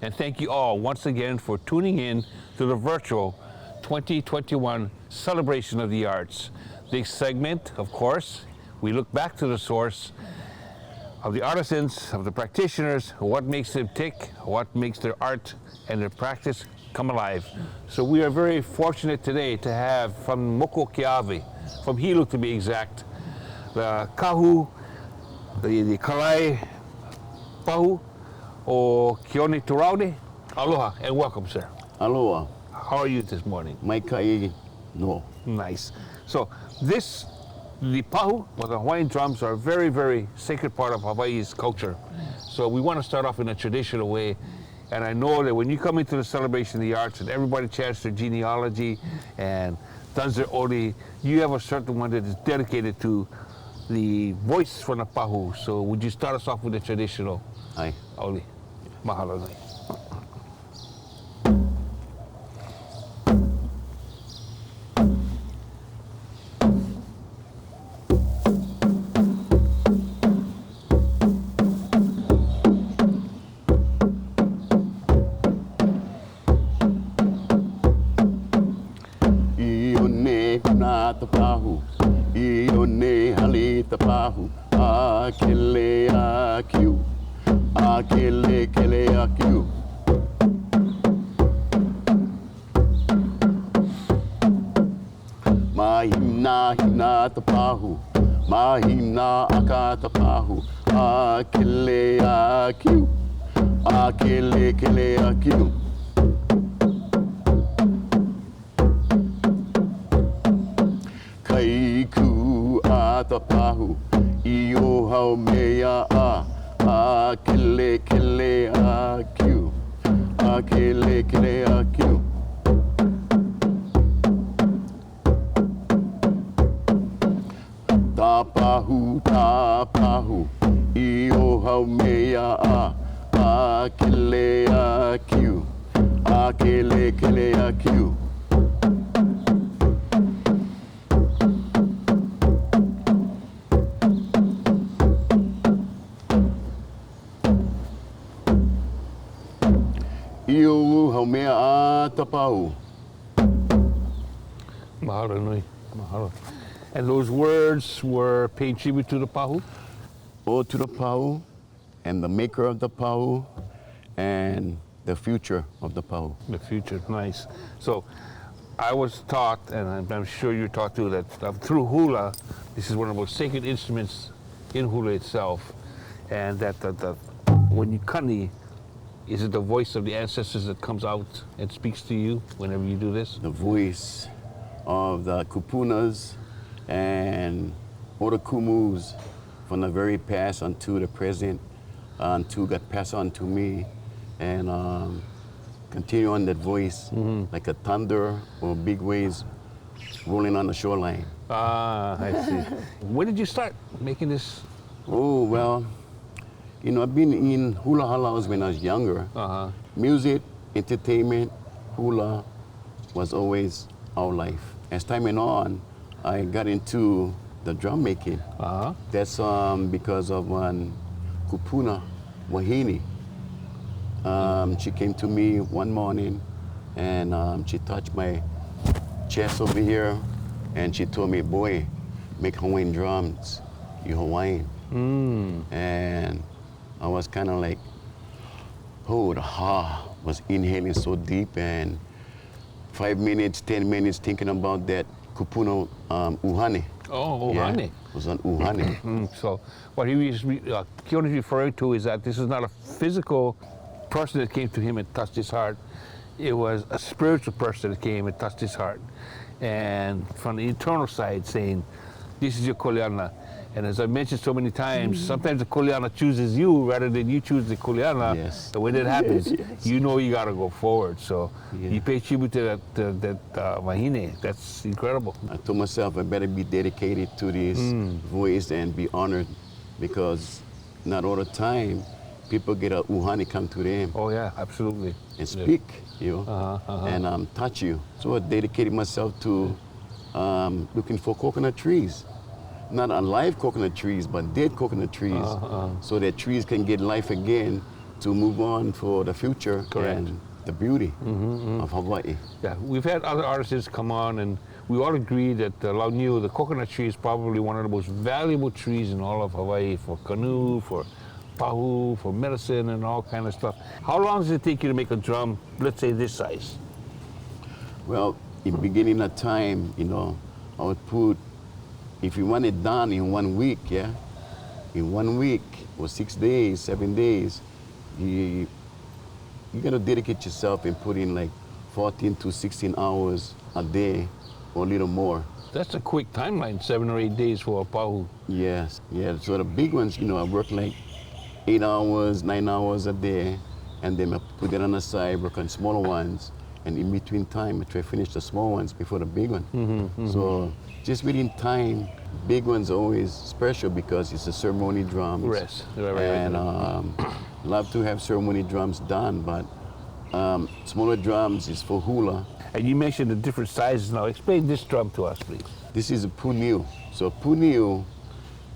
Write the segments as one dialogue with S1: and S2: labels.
S1: And thank you all once again for tuning in to the virtual 2021 Celebration of the Arts. This segment, of course, we look back to the source of the artisans, of the practitioners, what makes them tick, what makes their art and their practice come alive. So we are very fortunate today to have from Mokokiawe, from Hilo to be exact, the kahu, the kalai pahu, or Keoni Turlade. Aloha and welcome, sir.
S2: Aloha.
S1: How are you this morning?
S2: Mai kai no.
S1: Nice. So the pahu, or the Hawaiian drums, are a very, very sacred part of Hawaii's culture. So we want to start off in a traditional way. And I know that when you come into the celebration of the arts and everybody chants their genealogy and does their oli, you have a certain one that is dedicated to the voice from the pahu. So would you start us off with the traditional
S2: Ai.
S1: oli? Mahalo nui.
S2: Pahu, Ione halita pahu, akele akiu, akele kele akiu. Mahina hina tapahu, mahina akata pahu, akele akiu, akele kele akiu. Kaiku atapahu, iyo hau mea a kele kele akiu, a kele kele akiu. Tapahu, iyo hau mea a kele akiu, a kele kele akiu. Tapau.
S1: Mahalo nui. Mahalo. And those words were paying tribute to the pahu?
S2: Oh, to the pahu, and the maker of the pahu, and the future of the pahu.
S1: The future, nice. So I was taught, and I'm sure you're taught too, that through hula, this is one of the most sacred instruments in hula itself, and that when you kani, is it the voice of the ancestors that comes out and speaks to you whenever you do this?
S2: The voice of the kupunas and orokumus from the very past unto the present, until got passed on to me, and continue on that voice like a thunder or big waves rolling on the shoreline.
S1: Ah, I see. When did you start making this?
S2: Oh, well, you know, I've been in hula halas when I was younger. Music, entertainment, hula was always our life. As time went on, I got into the drum making. That's because of one kupuna, Wahine. She came to me one morning and she touched my chest over here and she told me, boy, make Hawaiian drums, you're Hawaiian. And I was kind of like, oh, the ha was inhaling so deep, and 5 minutes, 10 minutes thinking about that kupuna uhane.
S1: Oh, uhane.
S2: Yeah, it was on uhane.
S1: So what Keoni is referring to is that this is not a physical person that came to him and touched his heart. It was a spiritual person that came and touched his heart. And from the internal side saying, this is your koleana. And as I mentioned so many times, sometimes the kuleana chooses you rather than you choose the kuleana.
S2: Yes.
S1: So when that happens,
S2: Yes.
S1: you know you got to go forward. So you pay tribute to that wahine. That's incredible.
S2: I told myself I better be dedicated to this voice and be honored, because not all the time people get a uhane come to them.
S1: Oh yeah, absolutely.
S2: And speak, you know, and touch you. So I dedicated myself to looking for coconut trees. Not alive coconut trees, but dead coconut trees, so that trees can get life again to move on for the future.
S1: Correct.
S2: And the beauty of Hawaii.
S1: Yeah, we've had other artists come on, and we all agree that the launiu, the coconut tree, is probably one of the most valuable trees in all of Hawaii for canoe, for pahu, for medicine, and all kind of stuff. How long does it take you to make a drum, let's say this size?
S2: Well, in beginning of time, I would put, if you want it done in 1 week, yeah, in 1 week or 6 days, 7 days, you gotta dedicate yourself and put in like 14 to 16 hours a day or a little more.
S1: That's a quick timeline, 7 or 8 days for a pahu.
S2: Yes, yeah. So the big ones, I work like 8 hours, 9 hours a day, and then I put it on the side, work on smaller ones, and in between time, I try to finish the small ones before the big one. So just within time, big ones are always special because it's a ceremony drum.
S1: Right.
S2: And love to have ceremony drums done, but smaller drums is for hula.
S1: And you mentioned the different sizes. Now explain this drum to us, please.
S2: This is a puniu. So puniu,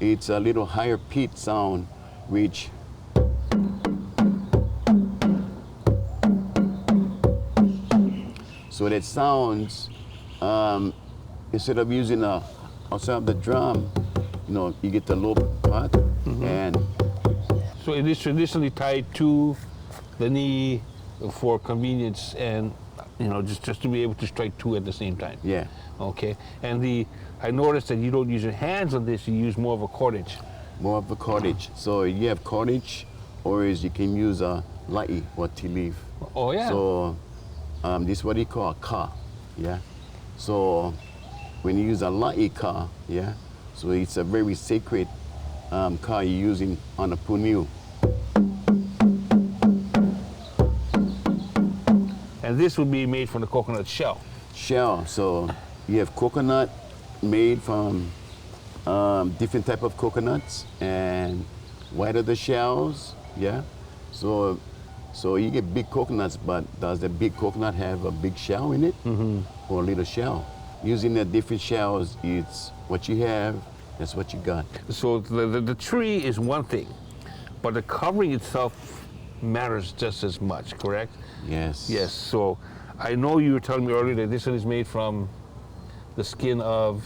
S2: it's a little higher pitch sound, which so that sounds, instead of using outside of the drum, you get the low part, and
S1: so it is traditionally tied to the knee for convenience and just to be able to strike two at the same time.
S2: yeah,
S1: Okay. And I noticed that you don't use your hands on this, you use more of a cordage.
S2: more of a cordage. So you have cordage, or you can use a la'i or tea leaf.
S1: Oh yeah.
S2: So this is what they call a ka, yeah. So when you use a la'i ka, yeah, so it's a very sacred ka you're using on a puniu.
S1: And this would be made from the coconut shell.
S2: Shell. So you have coconut made from different type of coconuts, and white are the shells, yeah. So you get big coconuts, but does the big coconut have a big shell in it, or a little shell? Using the different shells, it's what you have, that's what you got.
S1: So the tree is one thing, but the covering itself matters just as much, correct?
S2: Yes.
S1: Yes. So I know you were telling me earlier that this one is made from the skin of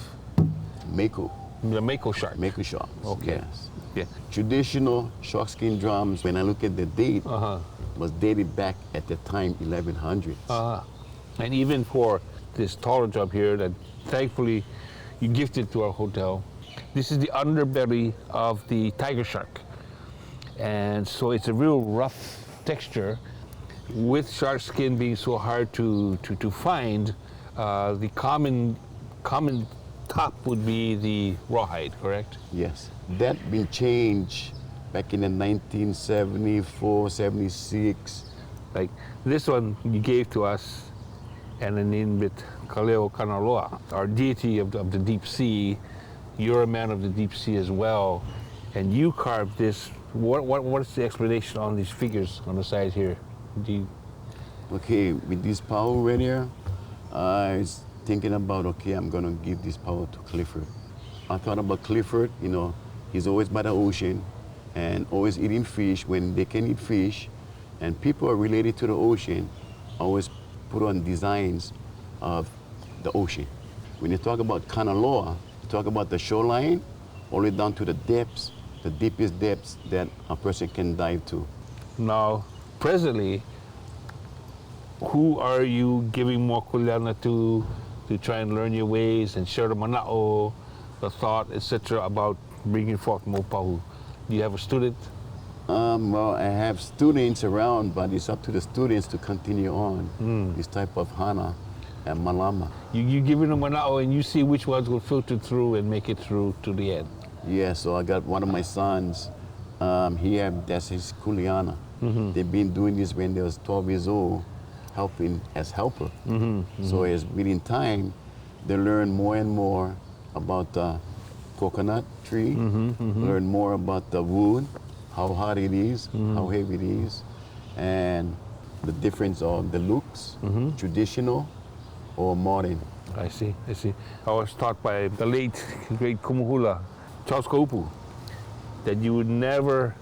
S2: Mako.
S1: the mako shark.
S2: Mako sharks.
S1: Okay.
S2: Yes.
S1: Yeah.
S2: Traditional shark skin drums, when I look at the date, was dated back at the time 1100s.
S1: And even for this taller drum here that thankfully you gifted to our hotel, this is the underbelly of the tiger shark. And so it's a real rough texture. With shark skin being so hard to find, the common top would be the rawhide, correct?
S2: Yes. That been changed back in the 1974, 76.
S1: Like this one you gave to us, and then in with Kaleo Kanaloa, our deity of the deep sea. You're a man of the deep sea as well, and you carved this. What is the explanation on these figures on the side here?
S2: Okay, with this power right here, I was thinking about, okay, I'm gonna give this power to Clifford. I thought about Clifford, he's always by the ocean and always eating fish when they can eat fish, and people are related to the ocean, always put on designs of the ocean. When you talk about Kanaloa, you talk about the shoreline, all the way down to the depths, the deepest depths that a person can dive to.
S1: Now, presently, who are you giving more kuleana to try and learn your ways and share the mana'o, the thought, etc., about bringing forth more pahu? Do you have a student?
S2: Well, I have students around, but it's up to the students to continue on this type of hana and malama.
S1: You giving them mana'o and you see which ones will filter through and make it through to the end.
S2: Yeah, so I got one of my sons, that's his kuleana. They've been doing this when they was 12 years old, helping as helper. So as within time, they learn more and more about the coconut tree, learn more about the wood, how hard it is, how heavy it is, and the difference of the looks, traditional or modern.
S1: I see. I was taught by the late, great Kumuhula, Charles Kaupu, that you would never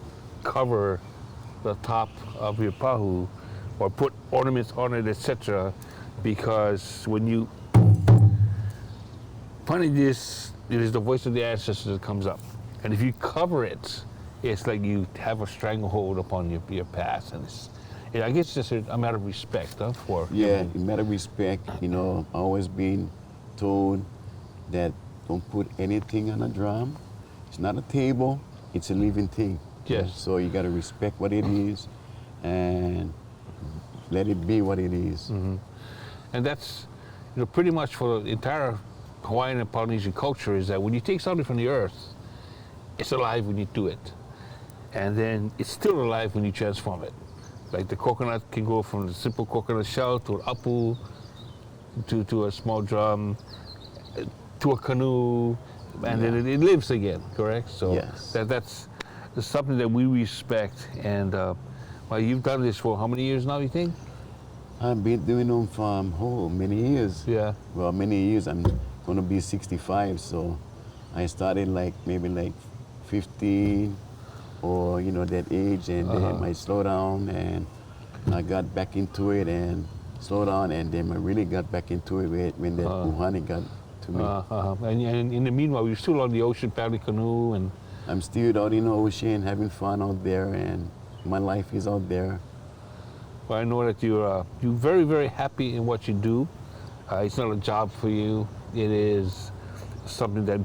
S1: cover the top of your pahu or put ornaments on it, etc. Because when you funny this, it is the voice of the ancestors that comes up. And if you cover it, it's like you have a stranglehold upon your past. And I guess it's just a matter of respect, huh, for
S2: Yeah, a matter of respect. You know, always been told that don't put anything on a drum. It's not a table, it's a living thing.
S1: Yes.
S2: So you gotta respect what it is and let it be what it is.
S1: Mm-hmm. And that's, pretty much for the entire Hawaiian and Polynesian culture is that when you take something from the earth, it's alive when you do it. And then it's still alive when you transform it. Like the coconut can go from the simple coconut shell to an apu, to a small drum, to a canoe, and then it lives again, correct? So
S2: yes.
S1: that's something that we respect. And well, you've done this for how many years now, you think?
S2: I've been doing them for many years.
S1: Yeah.
S2: Well, many years. I'm going to be 65, so I started maybe 15 or that age, and then I slowed down and I got back into it and slowed down, and then I really got back into it when that Uhani got to me.
S1: And in the meanwhile, you're still on the ocean paddling canoe, and
S2: I'm still out in the ocean having fun out there, and my life is out there.
S1: Well, I know that you're very, very happy in what you do. It's not a job for you. It is something that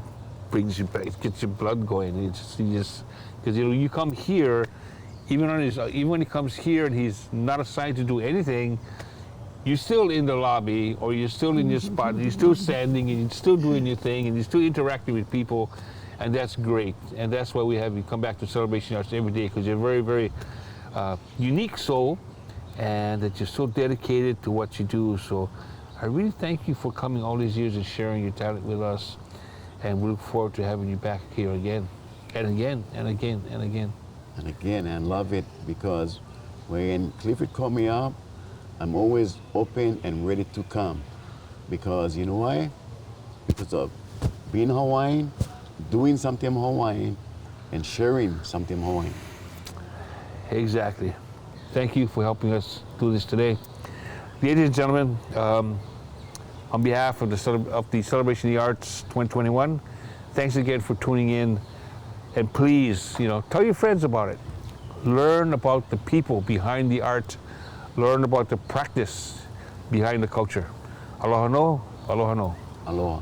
S1: brings you back, gets your blood going. It's just because you come here, even when he comes here and he's not assigned to do anything, you're still in the lobby or you're still in your spot. You're still standing and you're still doing your thing and you're still interacting with people, and that's great. And that's why we have you come back to Celebration Arts every day, because you're a very, very unique soul, and that you're so dedicated to what you do. So I really thank you for coming all these years and sharing your talent with us. And we look forward to having you back here again, and again, and again, and again.
S2: And again, I love it because when Clifford called me up, I'm always open and ready to come. Because you know why? Because of being Hawaiian, doing something Hawaiian, and sharing something Hawaiian.
S1: Exactly. Thank you for helping us do this today. Ladies and gentlemen, on behalf of the Celebration of the Arts 2021, thanks again for tuning in. And please, tell your friends about it. Learn about the people behind the art. Learn about the practice behind the culture. Aloha no, aloha no.
S2: Aloha.